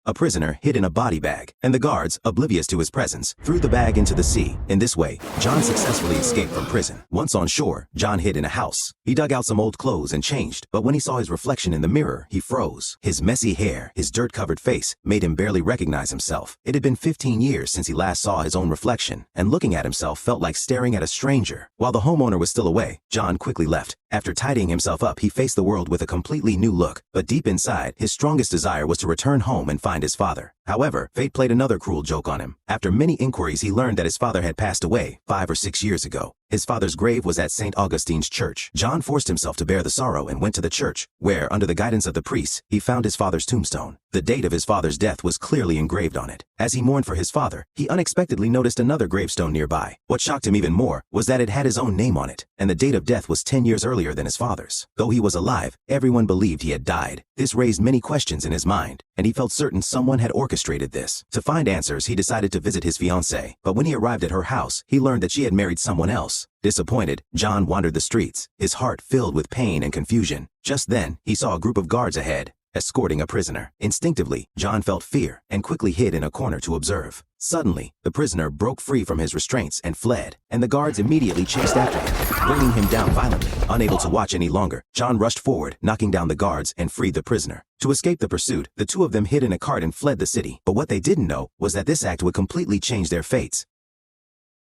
A prisoner hid in a body bag, and the guards, oblivious to his presence, threw the bag into the sea. In this way, John successfully escaped from prison. Once on shore, John hid in a house. He dug out some old clothes and changed, but when he saw his reflection in the mirror, he froze. His messy hair, his dirt-covered face, made him barely recognize himself. It had been 15 years since he last saw his own reflection, and looking at himself felt like staring at a stranger. While the homeowner was still away, John quickly left. After tidying himself up, he faced the world with a completely new look, but deep inside, his strongest desire was to return home and find his father. However, fate played another cruel joke on him. After many inquiries, he learned that his father had passed away 5 or 6 years ago. His father's grave was at St. Augustine's church. John forced himself to bear the sorrow and went to the church, where, under the guidance of the priests, he found his father's tombstone. The date of his father's death was clearly engraved on it. As he mourned for his father, he unexpectedly noticed another gravestone nearby. What shocked him even more was that it had his own name on it, and the date of death was 10 years earlier than his father's. Though he was alive, everyone believed he had died. This raised many questions in his mind, and he felt certain someone had orchestrated this. To find answers, he decided to visit his fiancée, but when he arrived at her house, he learned that she had married someone else. Disappointed, John wandered the streets, his heart filled with pain and confusion. Just then, he saw a group of guards ahead, escorting a prisoner. Instinctively, John felt fear and quickly hid in a corner to observe. Suddenly, the prisoner broke free from his restraints and fled, and the guards immediately chased after him, bringing him down violently. Unable to watch any longer, John rushed forward, knocking down the guards and freed the prisoner. To escape the pursuit, the two of them hid in a cart and fled the city. But what they didn't know was that this act would completely change their fates.